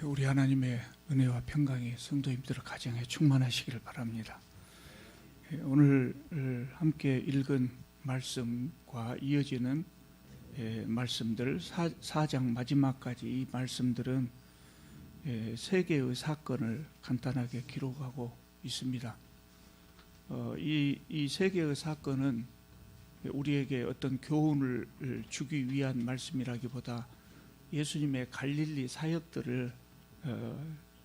우리 하나님의 은혜와 평강이 성도님들 가정에 충만하시기를 바랍니다. 오늘 함께 읽은 말씀과 이어지는 말씀들, 4장 마지막까지 이 말씀들은 세 개의 사건을 간단하게 기록하고 있습니다. 이 세 개의 사건은 우리에게 어떤 교훈을 주기 위한 말씀이라기보다 예수님의 갈릴리 사역들을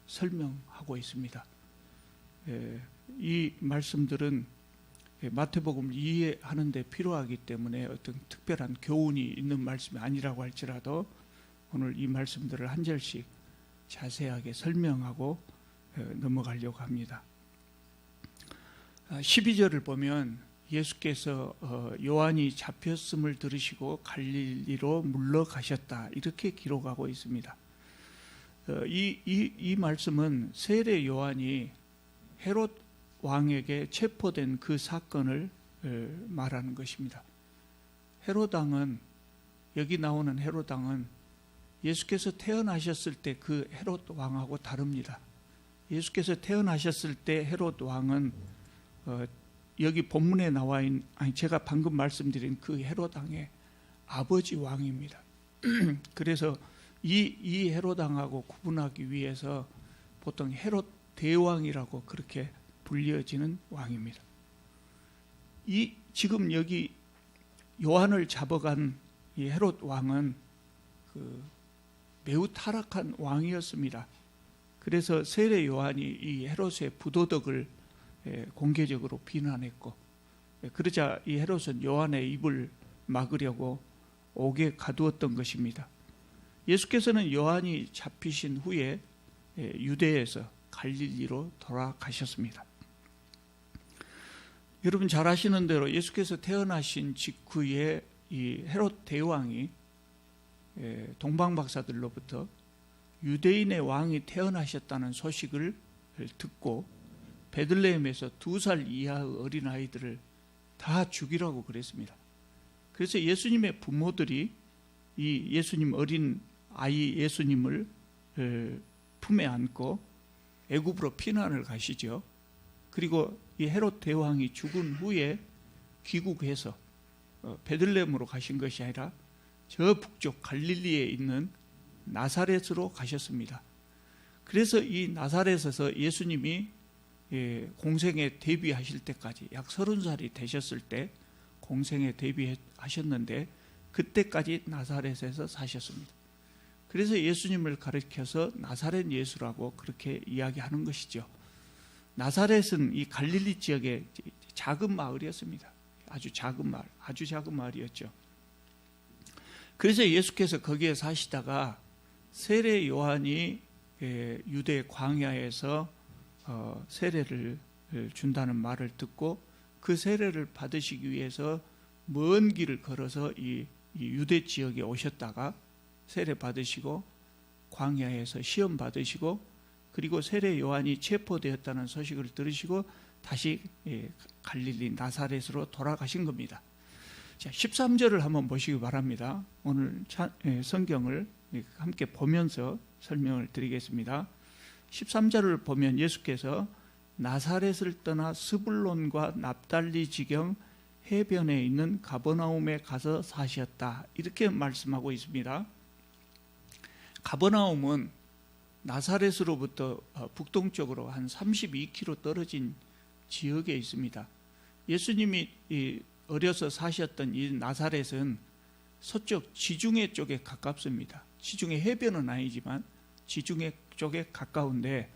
설명하고 있습니다. 이 말씀들은 마태복음을 이해하는 데 필요하기 때문에 어떤 특별한 교훈이 있는 말씀이 아니라고 할지라도 오늘 이 말씀들을 한 절씩 자세하게 설명하고 넘어가려고 합니다. 12절을 보면 예수께서 요한이 잡혔음을 들으시고 갈릴리로 물러가셨다, 이렇게 기록하고 있습니다. 이 말씀은 세례 요한이 헤롯 왕에게 체포된 그 사건을 말하는 것입니다. 헤롯 왕은, 여기 나오는 헤롯 왕은 예수께서 태어나셨을 때 그 헤롯 왕하고 다릅니다. 예수께서 태어나셨을 때 헤롯 왕은 여기 본문에 나와 있는, 제가 방금 말씀드린 그 헤롯 왕의 아버지 왕입니다. 그래서 이 헤롯 왕하고 구분하기 위해서 보통 헤롯 대왕이라고 그렇게 불려지는 왕입니다. 지금 여기 요한을 잡아간 이 헤롯 왕은 매우 타락한 왕이었습니다. 그래서 세례 요한이 이 헤롯의 부도덕을 공개적으로 비난했고, 그러자 이 헤롯은 요한의 입을 막으려고 옥에 가두었던 것입니다. 예수께서는 요한이 잡히신 후에 유대에서 갈릴리로 돌아가셨습니다. 여러분 잘 아시는 대로 예수께서 태어나신 직후에 이 헤롯 대왕이 동방박사들로부터 유대인의 왕이 태어나셨다는 소식을 듣고 베들레헴에서 2살 이하의 어린아이들을 다 죽이라고 그랬습니다. 그래서 예수님의 부모들이 이 예수님 어린 아이 예수님을 품에 안고 애굽으로 피난을 가시죠. 그리고 이 헤롯 대왕이 죽은 후에 귀국해서 베들레헴으로 가신 것이 아니라 저 북쪽 갈릴리에 있는 나사렛으로 가셨습니다. 그래서 이 나사렛에서 예수님이 공생에 데뷔하실 때까지 약 30살이 되셨을 때 공생에 데뷔하셨는데 그때까지 나사렛에서 사셨습니다. 그래서 예수님을 가리켜서 나사렛 예수라고 그렇게 이야기하는 것이죠. 나사렛은 이 갈릴리 지역의 작은 마을이었습니다. 아주 작은 마을이었죠. 그래서 예수께서 거기에 사시다가 세례 요한이 유대 광야에서 세례를 준다는 말을 듣고 그 세례를 받으시기 위해서 먼 길을 걸어서 이 유대 지역에 오셨다가 세례 받으시고 광야에서 시험 받으시고 그리고 세례 요한이 체포되었다는 소식을 들으시고 다시 갈릴리 나사렛으로 돌아가신 겁니다. 자, 13절을 한번 보시기 바랍니다. 오늘 성경을 함께 보면서 설명을 드리겠습니다. 13절을 보면 예수께서 나사렛을 떠나 스불론과 납달리 지경 해변에 있는 가버나움에 가서 사셨다, 이렇게 말씀하고 있습니다. 가버나움은 나사렛으로부터 북동쪽으로 한 32km 떨어진 지역에 있습니다. 예수님이 어려서 사셨던 이 나사렛은 서쪽 지중해 쪽에 가깝습니다. 지중해 해변은 아니지만 지중해 쪽에 가까운데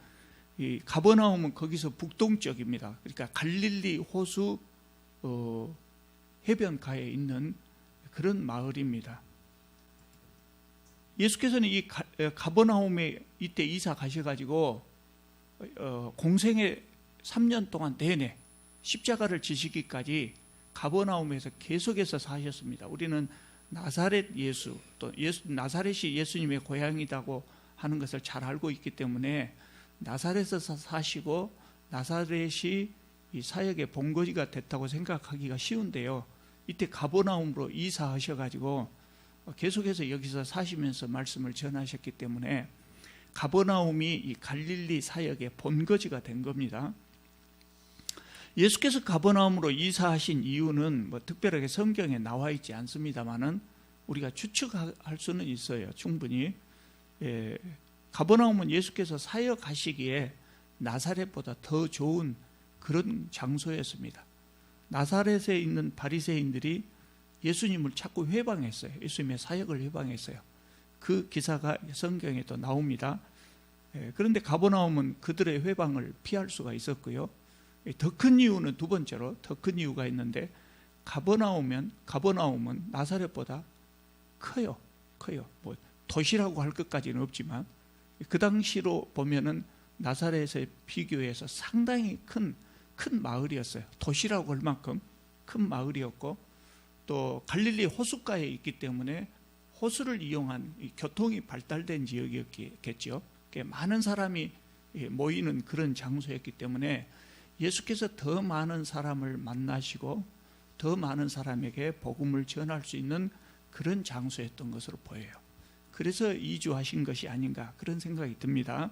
이 가버나움은 거기서 북동쪽입니다. 그러니까 갈릴리 호수 해변가에 있는 그런 마을입니다. 예수께서는 이 가버나움에 이때 이사 가셔가지고 공생의 3년 동안 내내 십자가를 지시기까지 가버나움에서 계속해서 사셨습니다. 우리는 나사렛 예수, 또 나사렛이 예수님의 고향이라고 하는 것을 잘 알고 있기 때문에 나사렛에서 사시고 나사렛이 이 사역의 본거지가 됐다고 생각하기가 쉬운데요. 이때 가버나움으로 이사하셔가지고 계속해서 여기서 사시면서 말씀을 전하셨기 때문에 가버나움이 이 갈릴리 사역의 본거지가 된 겁니다. 예수께서 가버나움으로 이사하신 이유는 뭐 특별하게 성경에 나와 있지 않습니다만은 우리가 추측할 수는 있어요. 충분히. 가버나움은 예수께서 사역하시기에 나사렛보다 더 좋은 그런 장소였습니다. 나사렛에 있는 바리새인들이 예수님을 자꾸 회방했어요. 예수님의 사역을 회방했어요. 그 기사가 성경에 또 나옵니다. 그런데 가버나움은 그들의 회방을 피할 수가 있었고요. 더 큰 이유는 두 번째로 더 큰 이유가 있는데 가버나움은 나사렛보다 커요. 뭐 도시라고 할 것까지는 없지만 그 당시로 보면은 나사렛에 비교해서 상당히 큰 마을이었어요. 도시라고 할 만큼 큰 마을이었고 또 갈릴리 호숫가에 있기 때문에 호수를 이용한 교통이 발달된 지역이었겠죠. 많은 사람이 모이는 그런 장소였기 때문에 예수께서 더 많은 사람을 만나시고 더 많은 사람에게 복음을 전할 수 있는 그런 장소였던 것으로 보여요. 그래서 이주하신 것이 아닌가 그런 생각이 듭니다.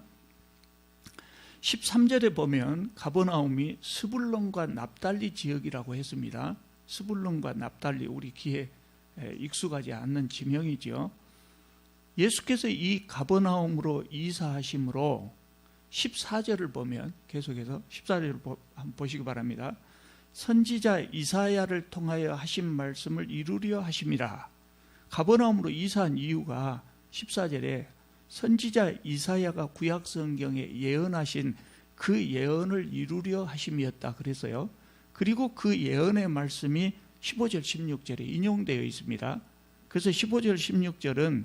13절에 보면 가버나움이 스불론과 납달리 지역이라고 했습니다. 스불론과 납달리 우리 귀에 익숙하지 않는 지명이죠. 예수께서 이 가버나움으로 이사하심으로 14절을 보면 계속해서 14절을 한번 보시기 바랍니다. 선지자 이사야를 통하여 하신 말씀을 이루려 하심이라. 가버나움으로 이사한 이유가 14절에 선지자 이사야가 구약 성경에 예언하신 그 예언을 이루려 하심이었다 그래서요. 그리고 그 예언의 말씀이 15절 16절에 인용되어 있습니다. 그래서 15절 16절은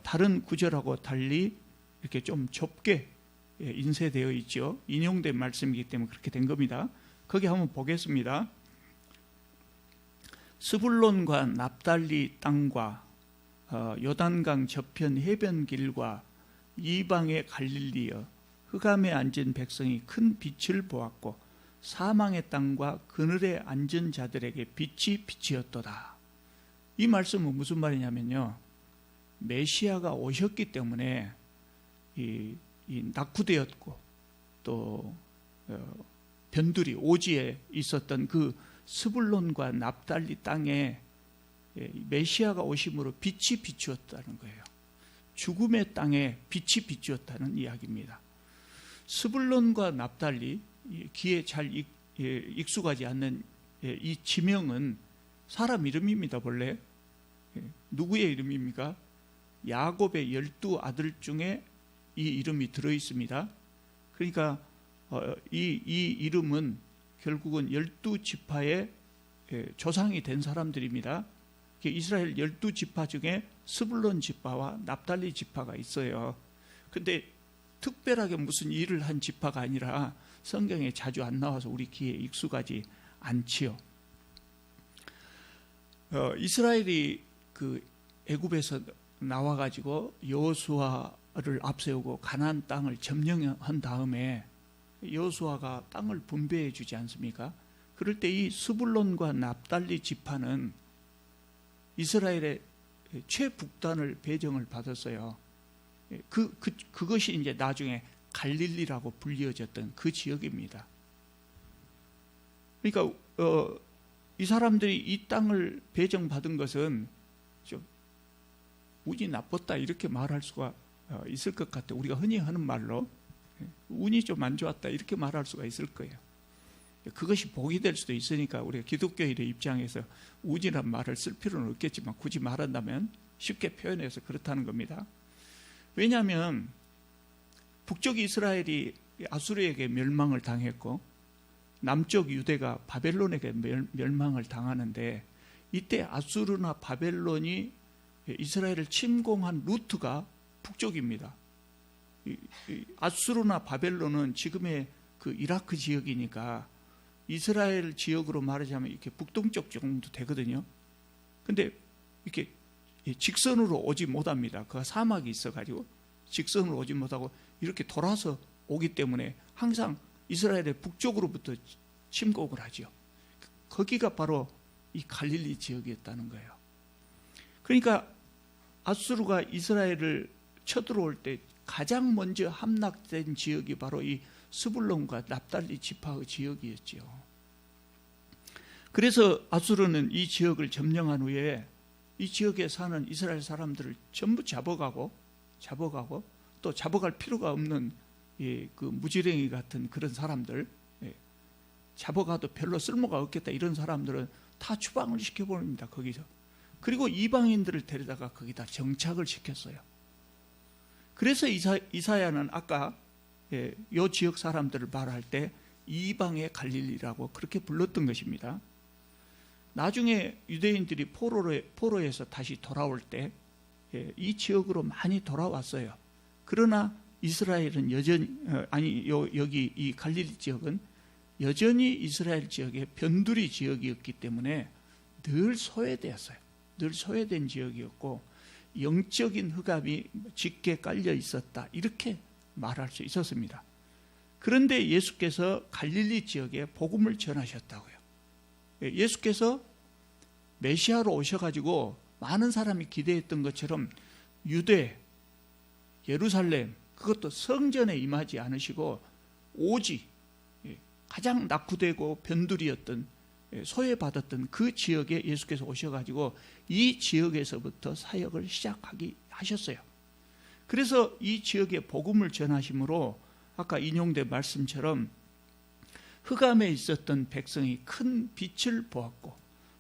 다른 구절하고 달리 이렇게 좀 좁게 인쇄되어 있죠. 인용된 말씀이기 때문에 그렇게 된 겁니다. 거기 한번 보겠습니다. 스불론과 납달리 땅과 요단강 저편 해변길과 이방의 갈릴리여 흑암에 앉은 백성이 큰 빛을 보았고 사망의 땅과 그늘에 앉은 자들에게 빛이 빛이었도다. 이 말씀은 무슨 말이냐면요, 메시아가 오셨기 때문에 이 낙후되었고 또 변두리 오지에 있었던 그 스불론과 납달리 땅에 메시아가 오심으로 빛이 비추었다는 거예요. 죽음의 땅에 빛이 비추었다는 이야기입니다. 스불론과 납달리, 귀에 잘 익숙하지 않는 이 지명은 사람 이름입니다. 본래 누구의 이름입니까? 야곱의 12 아들 중에 이 이름이 들어있습니다. 그러니까 이 이름은 결국은 12지파의 조상이 된 사람들입니다. 이스라엘 12지파 중에 스불론 지파와 납달리 지파가 있어요. 근데 특별하게 무슨 일을 한 지파가 아니라 성경에 자주 안 나와서 우리 귀에 익숙하지 않지요. 이스라엘이 그 애굽에서 나와가지고 여호수아를 앞세우고 가나안 땅을 점령한 다음에 여호수아가 땅을 분배해 주지 않습니까? 그럴 때 이 스불론과 납달리 지파는 이스라엘의 최북단을 배정을 받았어요. 그것이 이제 나중에 갈릴리라고 불리어졌던 그 지역입니다. 그러니까 이 사람들이 이 땅을 배정받은 것은 좀 운이 나빴다 이렇게 말할 수가 있을 것 같아요. 우리가 흔히 하는 말로 운이 좀 안 좋았다 이렇게 말할 수가 있을 거예요. 그것이 복이 될 수도 있으니까 우리가 기독교인의 입장에서 운이란 말을 쓸 필요는 없겠지만 굳이 말한다면 쉽게 표현해서 그렇다는 겁니다. 왜냐하면 북쪽 이스라엘이 아수르에게 멸망을 당했고 남쪽 유대가 바벨론에게 멸망을 당하는데 이때 아수르나 바벨론이 이스라엘을 침공한 루트가 북쪽입니다. 아수르나 바벨론은 지금의 그 이라크 지역이니까 이스라엘 지역으로 말하자면 이렇게 북동쪽 정도 되거든요. 근데 이렇게 직선으로 오지 못합니다. 그 사막이 있어가지고 직선으로 오지 못하고 이렇게 돌아서 오기 때문에 항상 이스라엘의 북쪽으로부터 침공을 하죠. 거기가 바로 이 갈릴리 지역이었다는 거예요. 그러니까 아수르가 이스라엘을 쳐들어올 때 가장 먼저 함락된 지역이 바로 이 스불론과 납달리 지파의 지역이었지요. 그래서 아수르는 이 지역을 점령한 후에 이 지역에 사는 이스라엘 사람들을 전부 잡아가고 또 잡아갈 필요가 없는 그 무지랭이 같은 그런 사람들, 잡아가도 별로 쓸모가 없겠다 이런 사람들은 다 추방을 시켜버립니다. 거기서. 그리고 이방인들을 데려다가 거기다 정착을 시켰어요. 그래서 이사야는 아까 이 지역 사람들을 말할 때 이방의 갈릴리라고 그렇게 불렀던 것입니다. 나중에 유대인들이 포로에서 다시 돌아올 때 이 지역으로 많이 돌아왔어요. 그러나 이스라엘은 여전히 여기 이 갈릴리 지역은 여전히 이스라엘 지역의 변두리 지역이었기 때문에 늘 소외되었어요. 늘 소외된 지역이었고 영적인 흑암이 짙게 깔려 있었다, 이렇게 말할 수 있었습니다. 그런데 예수께서 갈릴리 지역에 복음을 전하셨다고요. 예수께서 메시아로 오셔가지고 많은 사람이 기대했던 것처럼 유대, 예루살렘, 그것도 성전에 임하지 않으시고 오직 가장 낙후되고 변두리였던, 소외받았던 그 지역에 예수께서 오셔가지고 이 지역에서부터 사역을 하셨어요. 그래서 이 지역에 복음을 전하심으로 아까 인용된 말씀처럼 흑암에 있었던 백성이 큰 빛을 보았고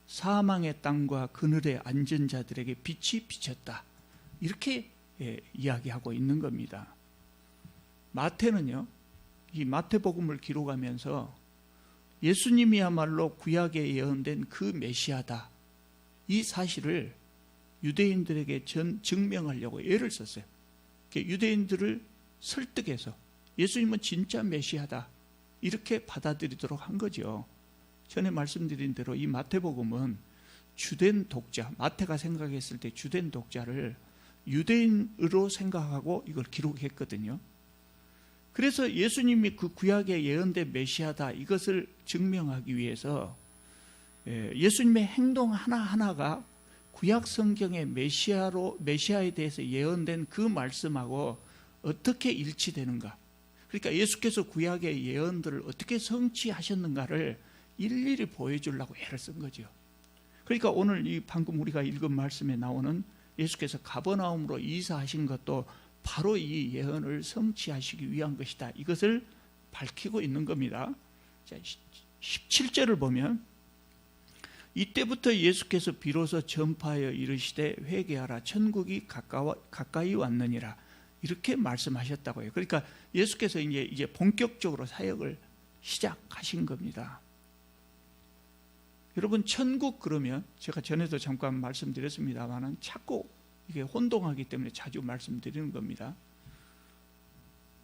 사망의 땅과 그늘에 앉은 자들에게 빛이 비쳤다, 이렇게 이야기하고 있는 겁니다. 마태는요, 이 마태복음을 기록하면서 예수님이야말로 구약에 예언된 그 메시아다, 이 사실을 유대인들에게 증명하려고 애를 썼어요. 유대인들을 설득해서 예수님은 진짜 메시아다, 이렇게 받아들이도록 한 거죠. 전에 말씀드린 대로 이 마태복음은 주된 독자, 마태가 생각했을 때 주된 독자를 유대인으로 생각하고 이걸 기록했거든요. 그래서 예수님이 그 구약에 예언된 메시아다, 이것을 증명하기 위해서 예수님의 행동 하나하나가 구약 성경의 메시아에 대해서 예언된 그 말씀하고 어떻게 일치되는가, 그러니까 예수께서 구약의 예언들을 어떻게 성취하셨는가를 일일이 보여주려고 애를 쓴 거죠. 그러니까 오늘 이 방금 우리가 읽은 말씀에 나오는 예수께서 가버나움으로 이사하신 것도 바로 이 예언을 성취하시기 위한 것이다, 이것을 밝히고 있는 겁니다. 자, 17절을 보면 이때부터 예수께서 비로소 전파하여 이르시되 회개하라, 천국이 가까이 왔느니라, 이렇게 말씀하셨다고요. 그러니까 예수께서 이제 본격적으로 사역을 시작하신 겁니다. 여러분, 천국 그러면 제가 전에도 잠깐 말씀드렸습니다만은 자꾸 이게 혼동하기 때문에 자주 말씀드리는 겁니다.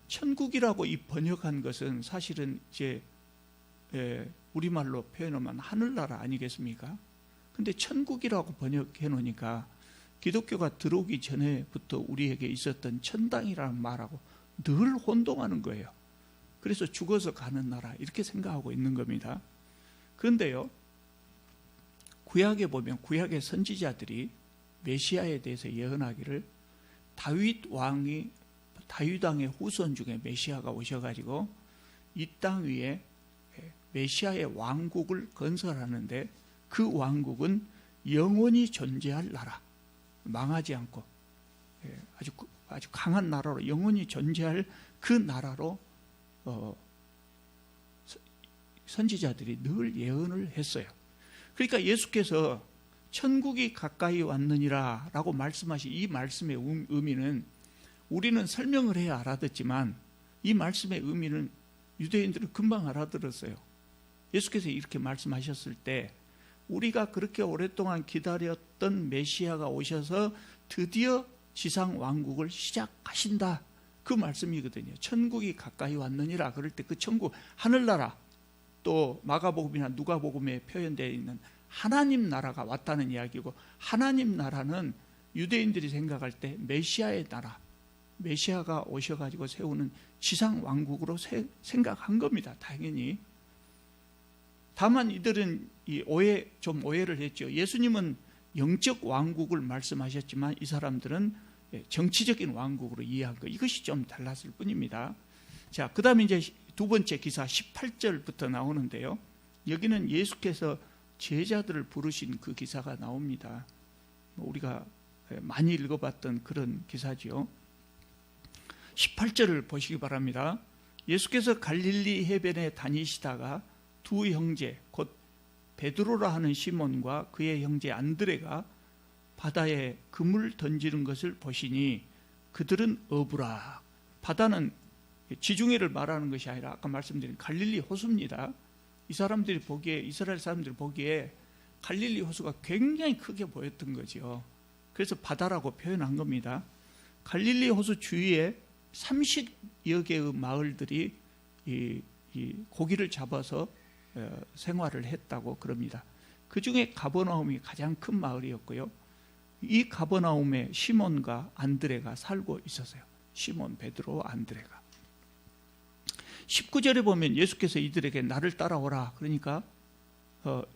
천국이라고 이 번역한 것은 사실은 이제 우리말로 표현하면 하늘나라 아니겠습니까? 근데 천국이라고 번역해 놓으니까 기독교가 들어오기 전에부터 우리에게 있었던 천당이라는 말하고 늘 혼동하는 거예요. 그래서 죽어서 가는 나라, 이렇게 생각하고 있는 겁니다. 그런데요, 구약에 보면 구약의 선지자들이 메시아에 대해서 예언하기를 다윗 왕의 후손 중에 메시아가 오셔가지고 이 땅 위에 메시아의 왕국을 건설하는데 그 왕국은 영원히 존재할 나라, 망하지 않고 아주 강한 나라로 영원히 존재할 그 나라로 선지자들이 늘 예언을 했어요. 그러니까 예수께서 천국이 가까이 왔느니라 라고 말씀하신 이 말씀의 의미는 우리는 설명을 해야 알아듣지만 이 말씀의 의미는 유대인들은 금방 알아들었어요. 예수께서 이렇게 말씀하셨을 때 우리가 그렇게 오랫동안 기다렸던 메시아가 오셔서 드디어 지상 왕국을 시작하신다, 그 말씀이거든요. 천국이 가까이 왔느니라 그럴 때 그 천국, 하늘나라, 또 마가복음이나 누가복음에 표현되어 있는 하나님 나라가 왔다는 이야기고, 하나님 나라는 유대인들이 생각할 때 메시아의 나라, 메시아가 오셔가지고 세우는 지상 왕국으로 생각한 겁니다. 당연히. 다만 이들은 오해를 했죠. 예수님은 영적 왕국을 말씀하셨지만 이 사람들은 정치적인 왕국으로 이해한 거, 이것이 좀 달랐을 뿐입니다. 자, 그 다음에 이제 두 번째 기사 18절부터 나오는데요. 여기는 예수께서 제자들을 부르신 그 기사가 나옵니다. 우리가 많이 읽어봤던 그런 기사지요. 18절을 보시기 바랍니다. 예수께서 갈릴리 해변에 다니시다가 두 형제 곧 베드로라 하는 시몬과 그의 형제 안드레가 바다에 그물 던지는 것을 보시니 그들은 어부라. 바다는 지중해를 말하는 것이 아니라 아까 말씀드린 갈릴리 호수입니다. 이 사람들이 보기에, 이스라엘 사람들이 보기에 갈릴리 호수가 굉장히 크게 보였던 거죠. 그래서 바다라고 표현한 겁니다. 갈릴리 호수 주위에 30여 개의 마을들이 이 고기를 잡아서 생활을 했다고 그럽니다. 그 중에 가버나움이 가장 큰 마을이었고요. 이 가버나움에 시몬과 안드레가 살고 있었어요. 시몬, 베드로, 안드레가. 19절에 보면 예수께서 이들에게 나를 따라오라. 그러니까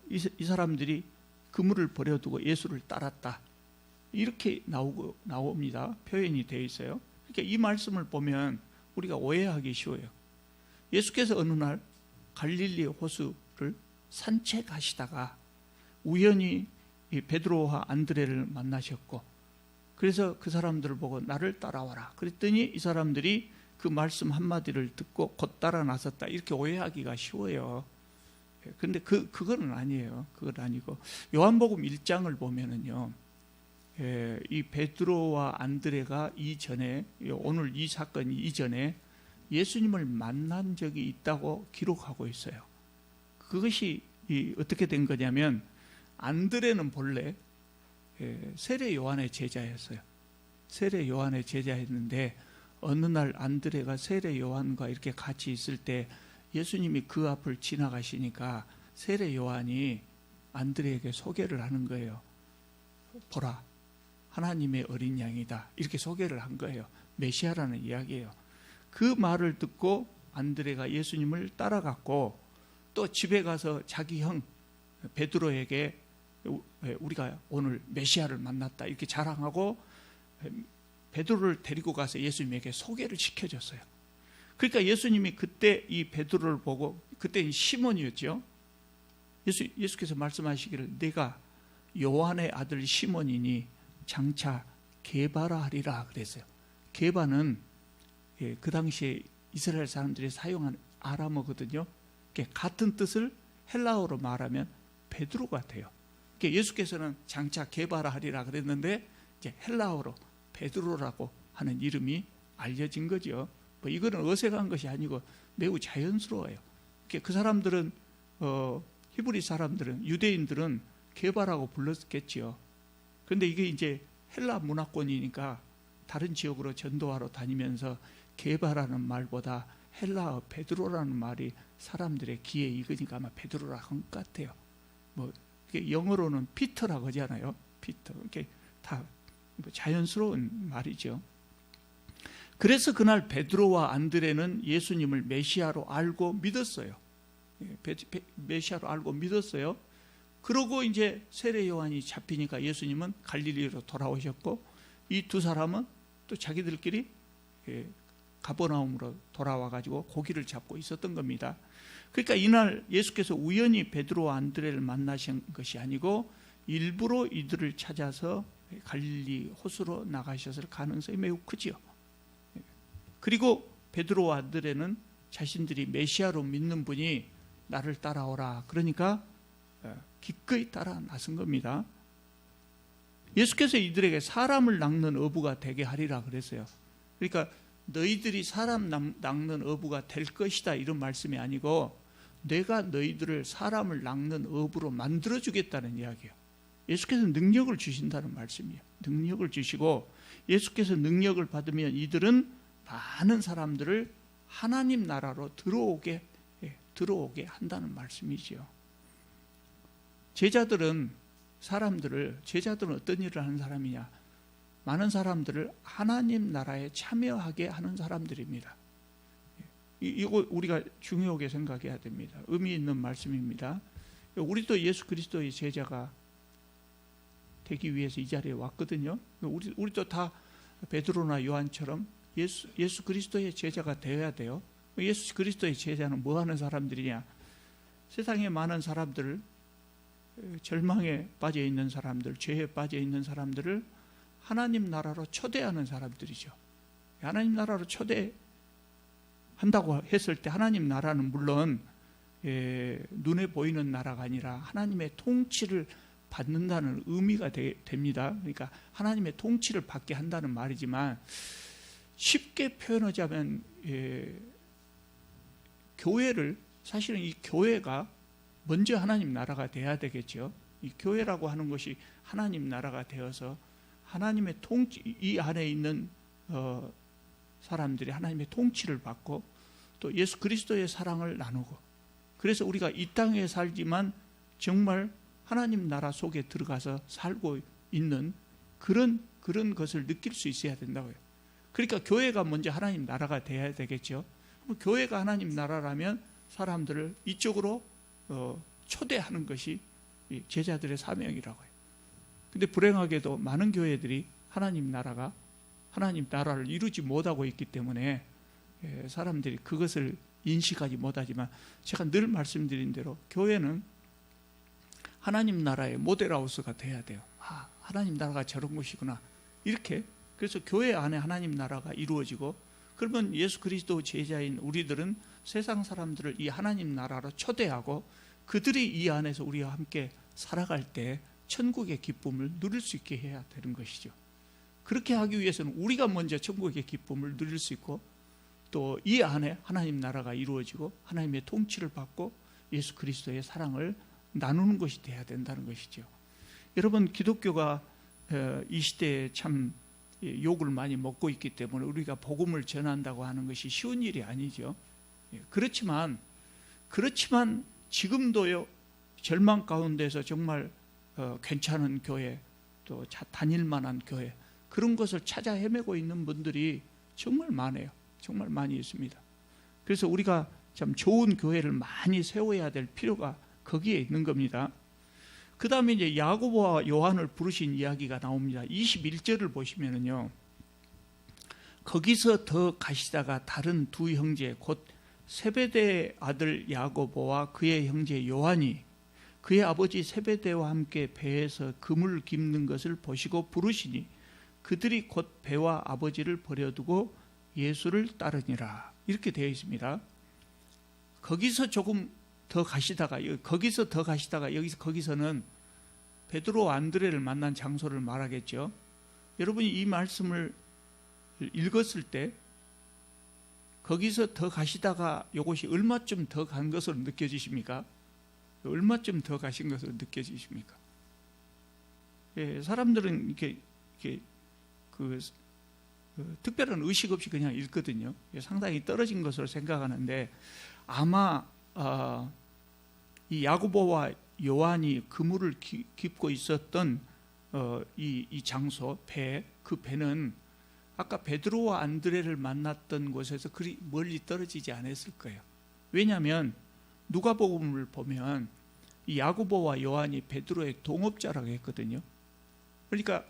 이 사람들이 그물을 버려두고 예수를 따랐다. 이렇게 나옵니다. 표현이 되어 있어요. 그러니까 이 말씀을 보면 우리가 오해하기 쉬워요. 예수께서 어느 날 갈릴리 호수를 산책하시다가 우연히 이 베드로와 안드레를 만나셨고, 그래서 그 사람들을 보고 나를 따라와라. 그랬더니 이 사람들이 그 말씀 한마디를 듣고 곧 따라 나섰다. 이렇게 오해하기가 쉬워요. 그런데 그거는 아니에요. 그건 아니고 요한복음 1장을 보면은요, 이 베드로와 안드레가 이전에, 오늘 이 사건 이전에 예수님을 만난 적이 있다고 기록하고 있어요. 그것이 어떻게 된 거냐면, 안드레는 본래 세례 요한의 제자였어요. 세례 요한의 제자였는데 어느 날 안드레가 세례 요한과 이렇게 같이 있을 때 예수님이 그 앞을 지나가시니까 세례 요한이 안드레에게 소개를 하는 거예요. 보라, 하나님의 어린 양이다. 이렇게 소개를 한 거예요. 메시아라는 이야기예요. 그 말을 듣고 안드레가 예수님을 따라갔고, 또 집에 가서 자기 형 베드로에게 우리가 오늘 메시아를 만났다 이렇게 자랑하고 베드로를 데리고 가서 예수님에게 소개를 시켜줬어요. 그러니까 예수님이 그때 이 베드로를 보고, 그때 시몬이었죠. 예수께서 말씀하시기를 내가 요한의 아들 시몬이니 장차 게바라 하리라 그랬어요. 게바는 그 당시에 이스라엘 사람들이 사용한 아람어거든요. 같은 뜻을 헬라어로 말하면 베드로 같아요. 예수께서는 장차 게바라 하리라 그랬는데 이제 헬라어로 베드로라고 하는 이름이 알려진 거죠. 이거는 어색한 것이 아니고 매우 자연스러워요. 그 사람들은 히브리 사람들은, 유대인들은 게바라고 불렀겠지요. 그런데 이게 이제 헬라 문화권이니까 다른 지역으로 전도하러 다니면서 게바라는 말보다 헬라어 베드로라는 말이 사람들의 귀에 익으니까 아마 베드로라 한 것 같아요. 영어로는 피터라고 하잖아요. 피터. 이게 다 자연스러운 말이죠. 그래서 그날 베드로와 안드레는 예수님을 메시아로 알고 믿었어요. 메시아로 알고 믿었어요. 그러고 이제 세례 요한이 잡히니까 예수님은 갈릴리로 돌아오셨고, 이 두 사람은 또 자기들끼리 가버나움으로 돌아와 가지고 고기를 잡고 있었던 겁니다. 그러니까 이날 예수께서 우연히 베드로와 안드레를 만나신 것이 아니고 일부러 이들을 찾아서 갈릴리 호수로 나가셨을 가능성이 매우 크지요. 그리고 베드로와 안드레는 자신들이 메시아로 믿는 분이 나를 따라오라 그러니까 기꺼이 따라 나선 겁니다. 예수께서 이들에게 사람을 낚는 어부가 되게 하리라 그랬어요. 그러니까 너희들이 사람 낚는 어부가 될 것이다 이런 말씀이 아니고 내가 너희들을 사람을 낚는 어부로 만들어주겠다는 이야기예요. 예수께서 능력을 주신다는 말씀이에요. 능력을 주시고 예수께서 능력을 받으면 이들은 많은 사람들을 하나님 나라로 들어오게 한다는 말씀이죠. 제자들은 어떤 일을 하는 사람이냐? 많은 사람들을 하나님 나라에 참여하게 하는 사람들입니다. 이거 우리가 중요하게 생각해야 됩니다. 의미 있는 말씀입니다. 우리도 예수 그리스도의 제자가 되기 위해서 이 자리에 왔거든요. 우리도 다 베드로나 요한처럼 예수 그리스도의 제자가 되어야 돼요. 예수 그리스도의 제자는 뭐 하는 사람들이냐? 세상에 많은 사람들을, 절망에 빠져 있는 사람들, 죄에 빠져 있는 사람들을 하나님 나라로 초대하는 사람들이죠. 하나님 나라로 초대한다고 했을 때 하나님 나라는 물론 눈에 보이는 나라가 아니라 하나님의 통치를 받는다는 의미가 됩니다. 그러니까 하나님의 통치를 받게 한다는 말이지만, 쉽게 표현하자면 교회를, 사실은 이 교회가 먼저 하나님 나라가 돼야 되겠죠. 이 교회라고 하는 것이 하나님 나라가 되어서 하나님의 통치, 이 안에 있는 사람들이 하나님의 통치를 받고 또 예수 그리스도의 사랑을 나누고, 그래서 우리가 이 땅에 살지만 정말 하나님 나라 속에 들어가서 살고 있는 그런 것을 느낄 수 있어야 된다고요. 그러니까 교회가 먼저 하나님 나라가 돼야 되겠죠. 교회가 하나님 나라라면 사람들을 이쪽으로 초대하는 것이 제자들의 사명이라고요. 근데 불행하게도 많은 교회들이 하나님 나라를 이루지 못하고 있기 때문에 사람들이 그것을 인식하지 못하지만, 제가 늘 말씀드린 대로 교회는 하나님 나라의 모델하우스가 돼야 돼요. 하나님 나라가 저런 것이구나, 이렇게. 그래서 교회 안에 하나님 나라가 이루어지고, 그러면 예수 그리스도 제자인 우리들은 세상 사람들을 이 하나님 나라로 초대하고 그들이 이 안에서 우리와 함께 살아갈 때 천국의 기쁨을 누릴 수 있게 해야 되는 것이죠. 그렇게 하기 위해서는 우리가 먼저 천국의 기쁨을 누릴 수 있고, 또 이 안에 하나님 나라가 이루어지고 하나님의 통치를 받고 예수 그리스도의 사랑을 나누는 것이 돼야 된다는 것이죠. 여러분, 기독교가 이 시대에 참 욕을 많이 먹고 있기 때문에 우리가 복음을 전한다고 하는 것이 쉬운 일이 아니죠. 그렇지만 지금도요, 절망 가운데서 정말 괜찮은 교회, 또 다닐 만한 교회, 그런 것을 찾아 헤매고 있는 분들이 정말 많아요. 정말 많이 있습니다. 그래서 우리가 참 좋은 교회를 많이 세워야 될 필요가 거기에 있는 겁니다. 그 다음에 이제 야고보와 요한을 부르신 이야기가 나옵니다. 21절을 보시면은요, 거기서 더 가시다가 다른 두 형제, 곧 세베대의 아들 야고보와 그의 형제 요한이 그의 아버지 세베대와 함께 배에서 그물 깁는 것을 보시고 부르시니 그들이 곧 배와 아버지를 버려두고 예수를 따르니라. 이렇게 되어 있습니다. 거기서 조금 더 가시다가, 거기서는 베드로 안드레를 만난 장소를 말하겠죠. 여러분이 이 말씀을 읽었을 때 거기서 더 가시다가 이것이 얼마쯤 더 간 것으로 느껴지십니까? 얼마쯤 더 가신 것으로 느껴지십니까? 사람들은 이렇게 특별한 의식 없이 그냥 읽거든요. 상당히 떨어진 것으로 생각하는데, 아마 이 야고보와 요한이 그물을 깁고 있었던 이 장소, 그 배는 아까 베드로와 안드레를 만났던 곳에서 그리 멀리 떨어지지 않았을 거예요. 왜냐하면 누가복음을 보면 이 야고보와 요한이 베드로의 동업자라고 했거든요. 그러니까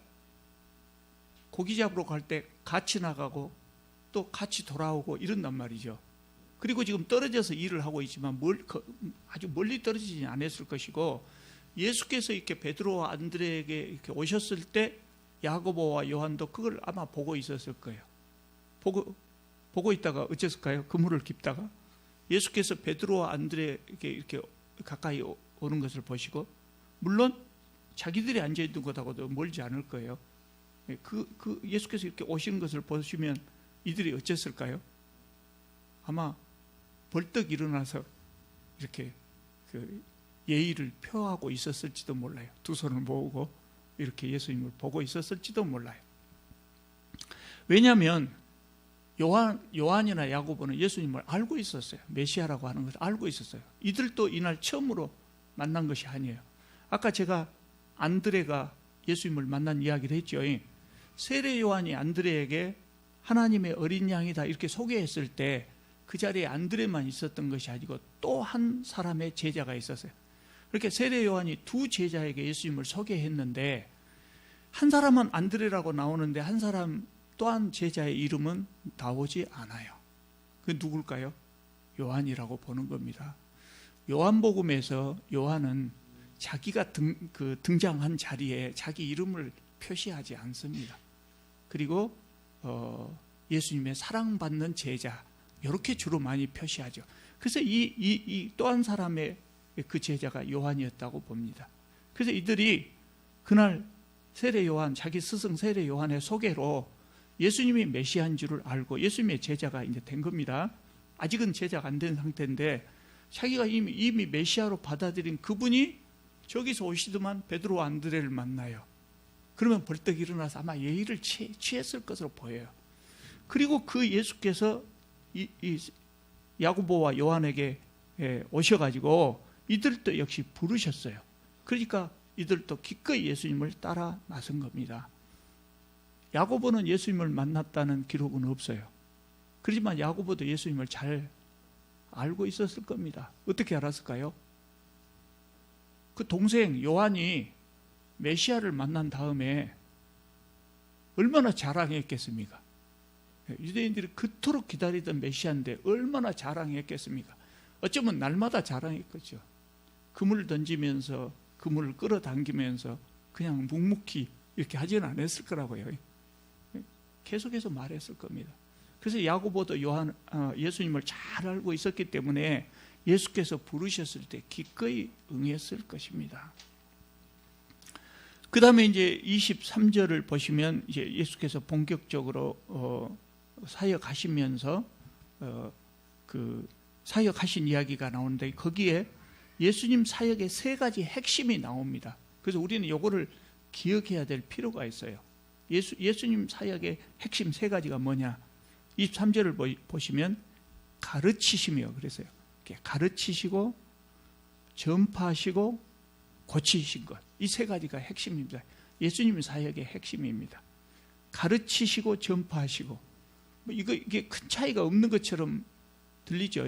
고기 잡으러 갈 때 같이 나가고 또 같이 돌아오고 이런단 말이죠. 그리고 지금 떨어져서 일을 하고 있지만 아주 멀리 떨어지지 않았을 것이고, 예수께서 이렇게 베드로와 안드레에게 이렇게 오셨을 때 야고보와 요한도 그걸 아마 보고 있었을 거예요. 보고 있다가 어쨌을까요? 그물을 깁다가 예수께서 베드로와 안드레에게 이렇게 가까이 오는 것을 보시고, 물론 자기들이 앉아 있는 것하고도 멀지 않을 거예요. 예수께서 이렇게 오시는 것을 보시면 이들이 어쨌을까요? 아마 벌떡 일어나서 이렇게 예의를 표하고 있었을지도 몰라요. 두 손을 모으고 이렇게 예수님을 보고 있었을지도 몰라요. 왜냐하면 요한이나 야고보는 예수님을 알고 있었어요. 메시아라고 하는 것을 알고 있었어요. 이들도 이날 처음으로 만난 것이 아니에요. 아까 제가 안드레가 예수님을 만난 이야기를 했죠. 세례 요한이 안드레에게 하나님의 어린 양이다 이렇게 소개했을 때 그 자리에 안드레만 있었던 것이 아니고 또 한 사람의 제자가 있었어요. 그렇게 세례 요한이 두 제자에게 예수님을 소개했는데, 한 사람은 안드레라고 나오는데 한 사람 또한 제자의 이름은 나오지 않아요. 그 누굴까요? 요한이라고 보는 겁니다. 요한복음에서 요한은 자기가 등장한 자리에 자기 이름을 표시하지 않습니다. 그리고 예수님의 사랑받는 제자, 이렇게 주로 많이 표시하죠. 그래서 이 또 한 사람의 그 제자가 요한이었다고 봅니다. 그래서 이들이 그날 세례 요한, 자기 스승 세례 요한의 소개로 예수님이 메시아인 줄을 알고 예수님의 제자가 이제 된 겁니다. 아직은 제자가 안 된 상태인데 자기가 이미 메시아로 받아들인 그분이 저기서 오시더만 베드로 안드레를 만나요. 그러면 벌떡 일어나서 아마 예의를 취했을 것으로 보여요. 그리고 그 예수께서 이 야고보와 요한에게 오셔가지고 이들도 역시 부르셨어요. 그러니까 이들도 기꺼이 예수님을 따라 나선 겁니다. 야고보는 예수님을 만났다는 기록은 없어요. 그렇지만 야고보도 예수님을 잘 알고 있었을 겁니다. 어떻게 알았을까요? 그 동생 요한이 메시아를 만난 다음에 얼마나 자랑했겠습니까? 유대인들이 그토록 기다리던 메시아인데 얼마나 자랑했겠습니까? 어쩌면 날마다 자랑했겠죠. 그물을 던지면서 그물을 끌어당기면서 그냥 묵묵히 이렇게 하지는 않았을 거라고요. 계속해서 말했을 겁니다. 그래서 야고보도 예수님을 잘 알고 있었기 때문에 예수께서 부르셨을 때 기꺼이 응했을 것입니다. 그 다음에 이제 23절을 보시면 이제 예수께서 본격적으로 사역하시면서 그 사역하신 이야기가 나오는데 거기에 예수님 사역의 세 가지 핵심이 나옵니다. 그래서 우리는 이거를 기억해야 될 필요가 있어요. 예수님 사역의 핵심 세 가지가 뭐냐? 23절을 보시면 가르치시며 그랬어요. 가르치시고 전파하시고 고치신 것. 이 세 가지가 핵심입니다. 예수님 사역의 핵심입니다. 가르치시고 전파하시고 이게 큰 차이가 없는 것처럼 들리죠.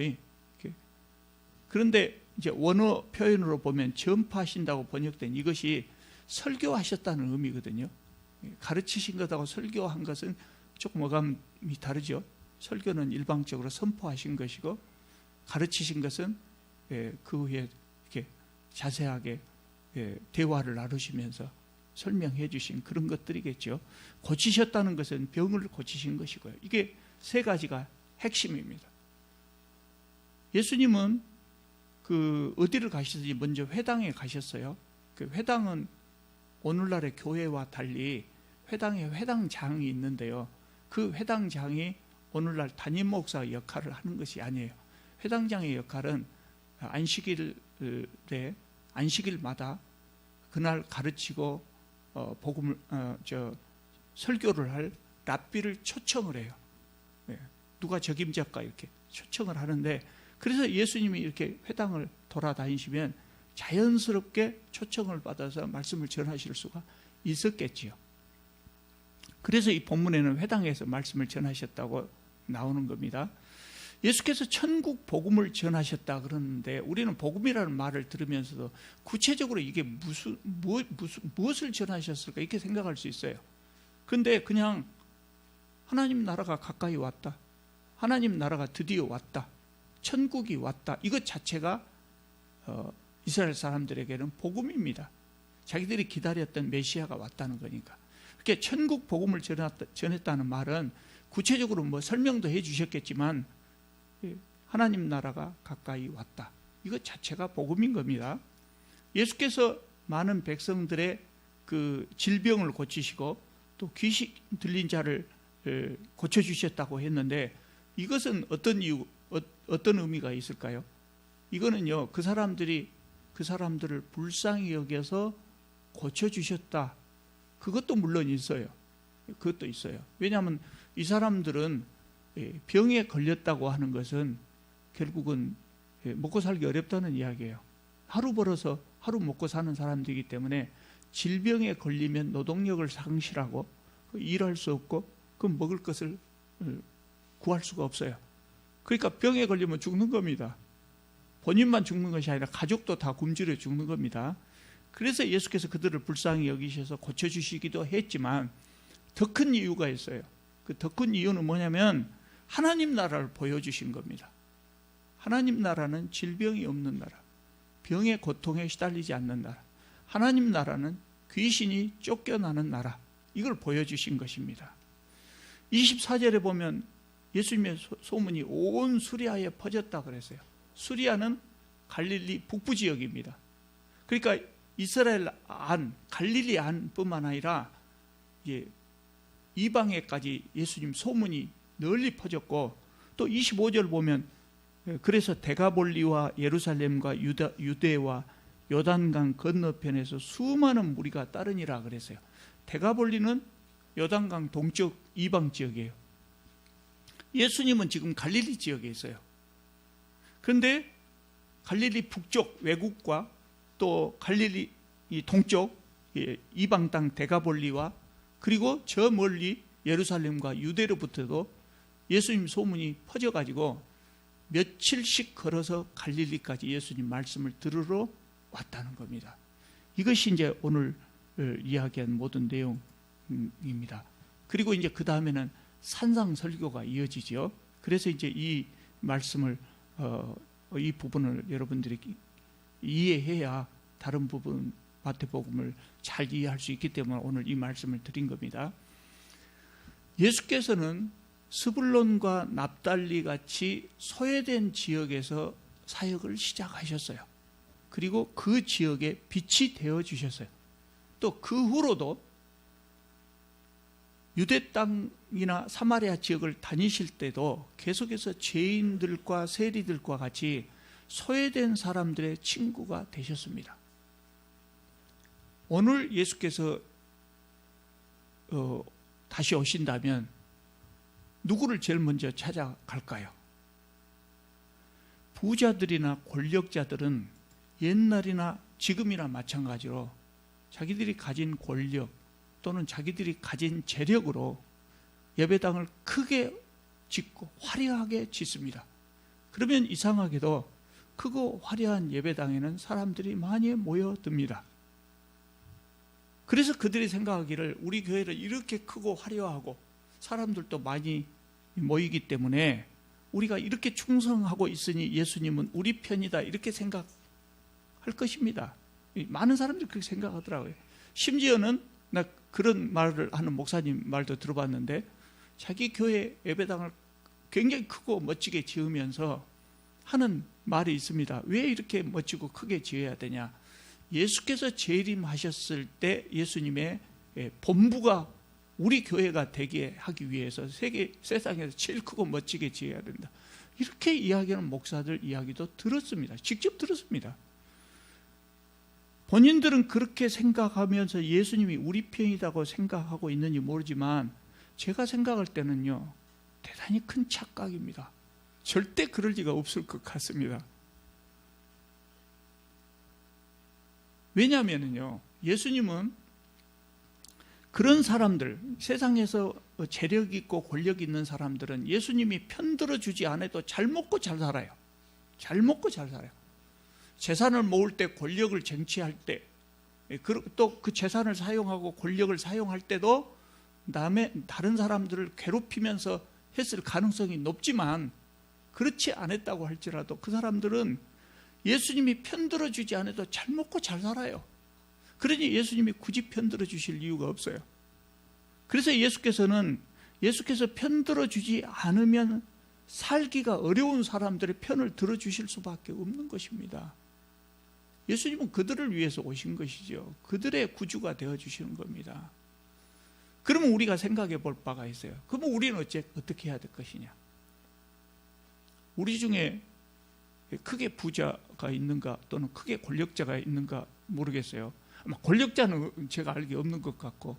그런데 이제 원어 표현으로 보면 전파하신다고 번역된 이것이 설교하셨다는 의미거든요. 가르치신 것하고 설교한 것은 조금 어감이 다르죠. 설교는 일방적으로 선포하신 것이고 가르치신 것은 그 후에 이렇게 자세하게 대화를 나누시면서 설명해 주신 그런 것들이겠죠. 고치셨다는 것은 병을 고치신 것이고요. 이게 세 가지가 핵심입니다. 예수님은 그 어디를 가시든지 먼저 회당에 가셨어요. 그 회당은 오늘날의 교회와 달리 회당에 회당장이 있는데요. 그 회당장이 오늘날 담임 목사 역할을 하는 것이 아니에요. 회당장의 역할은 안식일마다 그날 가르치고 설교를 할 랍비를 초청을 해요. 누가 적임자까 이렇게 초청을 하는데 그래서 예수님이 이렇게 회당을 돌아다니시면 자연스럽게 초청을 받아서 말씀을 전하실 수가 있었겠지요. 그래서 이 본문에는 회당에서 말씀을 전하셨다고 나오는 겁니다. 예수께서 천국 복음을 전하셨다 그러는데 우리는 복음이라는 말을 들으면서도 구체적으로 이게 무엇을 전하셨을까 이렇게 생각할 수 있어요. 그런데 그냥 하나님 나라가 가까이 왔다. 하나님 나라가 드디어 왔다. 천국이 왔다. 이것 자체가 이스라엘 사람들에게는 복음입니다. 자기들이 기다렸던 메시아가 왔다는 거니까. 그렇게 천국 복음을 전했다는 말은 구체적으로 뭐 설명도 해 주셨겠지만 하나님 나라가 가까이 왔다. 이것 자체가 복음인 겁니다. 예수께서 많은 백성들의 그 질병을 고치시고 또 귀신 들린 자를 고쳐주셨다고 했는데 이것은 어떤 이유, 어떤 의미가 있을까요? 이거는요, 그 사람들을 불쌍히 여겨서 고쳐주셨다. 그것도 물론 있어요. 그것도 있어요. 왜냐하면 이 사람들은 병에 걸렸다고 하는 것은 결국은 먹고 살기 어렵다는 이야기예요. 하루 벌어서 하루 먹고 사는 사람들이기 때문에 질병에 걸리면 노동력을 상실하고 일할 수 없고 그 먹을 것을 구할 수가 없어요. 그러니까 병에 걸리면 죽는 겁니다. 본인만 죽는 것이 아니라 가족도 다 굶주려 죽는 겁니다. 그래서 예수께서 그들을 불쌍히 여기셔서 고쳐주시기도 했지만 더 큰 이유가 있어요. 그 더 큰 이유는 뭐냐면 하나님 나라를 보여주신 겁니다. 하나님 나라는 질병이 없는 나라, 병의 고통에 시달리지 않는 나라, 하나님 나라는 귀신이 쫓겨나는 나라, 이걸 보여주신 것입니다. 24절에 보면 예수님의 소문이 온 수리아에 퍼졌다 그랬어요. 수리아는 갈릴리 북부 지역입니다. 그러니까 이스라엘 안, 갈릴리 안뿐만 아니라 이방에까지 예수님 소문이 널리 퍼졌고, 또 25절 보면 그래서 데가볼리와 예루살렘과 유대와 요단강 건너편에서 수많은 무리가 따르니라 그랬어요. 데가볼리는 요단강 동쪽 이방 지역이에요. 예수님은 지금 갈릴리 지역에 있어요. 그런데 갈릴리 북쪽 외국과 또 갈릴리 동쪽 이방 땅 데가볼리와 그리고 저 멀리 예루살렘과 유대로부터도 예수님 소문이 퍼져가지고 며칠씩 걸어서 갈릴리까지 예수님 말씀을 들으러 왔다는 겁니다. 이것이 이제 오늘 이야기한 모든 내용입니다. 그리고 이제 그 다음에는 산상 설교가 이어지죠. 그래서 이제 이 말씀을 이 부분을 여러분들이 이해해야 다른 부분 마태복음을 잘 이해할 수 있기 때문에 오늘 이 말씀을 드린 겁니다. 예수께서는 스불론과 납달리 같이 소외된 지역에서 사역을 시작하셨어요. 그리고 그 지역에 빛이 되어 주셨어요. 또 그 후로도 유대 땅이나 사마리아 지역을 다니실 때도 계속해서 죄인들과 세리들과 같이 소외된 사람들의 친구가 되셨습니다. 오늘 예수께서 다시 오신다면 누구를 제일 먼저 찾아갈까요? 부자들이나 권력자들은 옛날이나 지금이나 마찬가지로 자기들이 가진 권력 또는 자기들이 가진 재력으로 예배당을 크게 짓고 화려하게 짓습니다. 그러면 이상하게도 크고 화려한 예배당에는 사람들이 많이 모여듭니다. 그래서 그들이 생각하기를 우리 교회를 이렇게 크고 화려하고 사람들도 많이 모이기 때문에 우리가 이렇게 충성하고 있으니 예수님은 우리 편이다, 이렇게 생각할 것입니다. 많은 사람들이 그렇게 생각하더라고요. 심지어는 나 그런 말을 하는 목사님 말도 들어봤는데 자기 교회 예배당을 굉장히 크고 멋지게 지으면서 하는 말이 있습니다. 왜 이렇게 멋지고 크게 지어야 되냐? 예수께서 재림하셨을 때 예수님의 본부가 우리 교회가 되게 하기 위해서 세상에서 제일 크고 멋지게 지어야 된다, 이렇게 이야기하는 목사들 이야기도 들었습니다. 직접 들었습니다. 본인들은 그렇게 생각하면서 예수님이 우리 편이라고 생각하고 있는지 모르지만 제가 생각할 때는요, 대단히 큰 착각입니다. 절대 그럴 리가 없을 것 같습니다. 왜냐하면요, 예수님은 그런 사람들, 세상에서 재력 있고 권력 있는 사람들은 예수님이 편들어 주지 않아도 잘 먹고 잘 살아요. 잘 먹고 잘 살아요. 재산을 모을 때, 권력을 쟁취할 때, 또 그 재산을 사용하고 권력을 사용할 때도 다른 사람들을 괴롭히면서 했을 가능성이 높지만, 그렇지 않았다고 할지라도 그 사람들은 예수님이 편들어 주지 않아도 잘 먹고 잘 살아요. 그러니 예수님이 굳이 편들어 주실 이유가 없어요. 그래서 예수께서 편들어 주지 않으면 살기가 어려운 사람들의 편을 들어주실 수밖에 없는 것입니다. 예수님은 그들을 위해서 오신 것이죠. 그들의 구주가 되어주시는 겁니다. 그러면 우리가 생각해 볼 바가 있어요. 그러면 우리는 어떻게 해야 될 것이냐? 우리 중에 크게 부자가 있는가 또는 크게 권력자가 있는가 모르겠어요. 아마 권력자는 제가 알기 없는 것 같고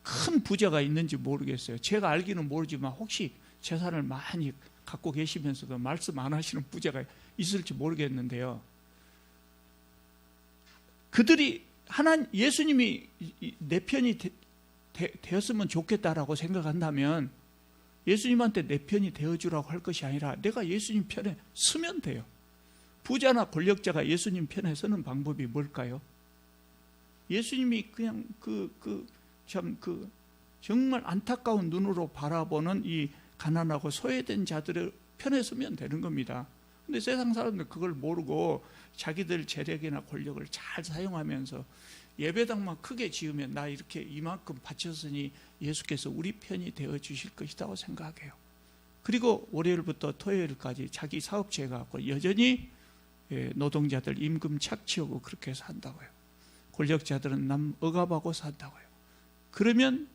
큰 부자가 있는지 모르겠어요. 제가 알기는 모르지만 혹시 재산을 많이 갖고 계시면서도 말씀 안 하시는 부자가 있을지 모르겠는데요. 그들이 예수님이 내 편이 되었으면 좋겠다라고 생각한다면 예수님한테 내 편이 되어주라고 할 것이 아니라 내가 예수님 편에 서면 돼요. 부자나 권력자가 예수님 편에 서는 방법이 뭘까요? 예수님이 그냥 정말 안타까운 눈으로 바라보는 이 가난하고 소외된 자들의 편에 서면 되는 겁니다. 근데 세상 사람들 그걸 모르고 자기들 재력이나 권력을 잘 사용하면서 예배당만 크게 지으면 나 이렇게 이만큼 바쳤으니 예수께서 우리 편이 되어 주실 것이라고 생각해요. 그리고 월요일부터 토요일까지 자기 사업체 갖고 여전히 노동자들 임금 착취하고 그렇게 산다고요. 권력자들은 남 억압하고 산다고요. 그러면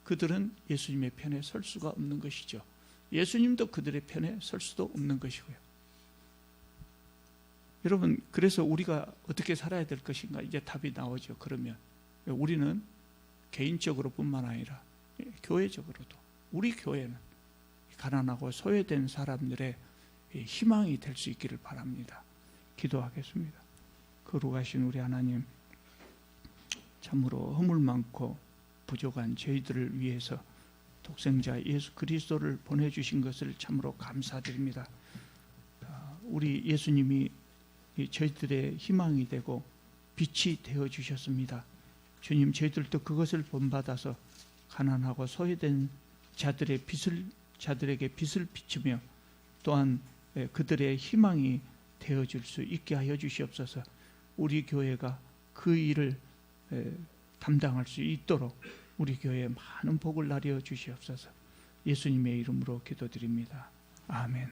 그들은 예수님의 편에 설 수가 없는 것이죠. 예수님도 그들의 편에 설 수도 없는 것이고요. 여러분, 그래서 우리가 어떻게 살아야 될 것인가 이제 답이 나오죠. 그러면 우리는 개인적으로 뿐만 아니라 교회적으로도 우리 교회는 가난하고 소외된 사람들의 희망이 될 수 있기를 바랍니다. 기도하겠습니다. 거룩하신 우리 하나님, 참으로 허물 많고 부족한 저희들을 위해서 독생자 예수 그리스도를 보내주신 것을 참으로 감사드립니다. 우리 예수님이 저희들의 희망이 되고 빛이 되어 주셨습니다. 주님, 저희들도 그것을 본받아서 가난하고 소외된 자들에게 빛을 비추며 또한 그들의 희망이 되어줄 수 있게 하여 주시옵소서. 우리 교회가 그 일을 담당할 수 있도록 우리 교회에 많은 복을 나려 주시옵소서. 예수님의 이름으로 기도드립니다. 아멘.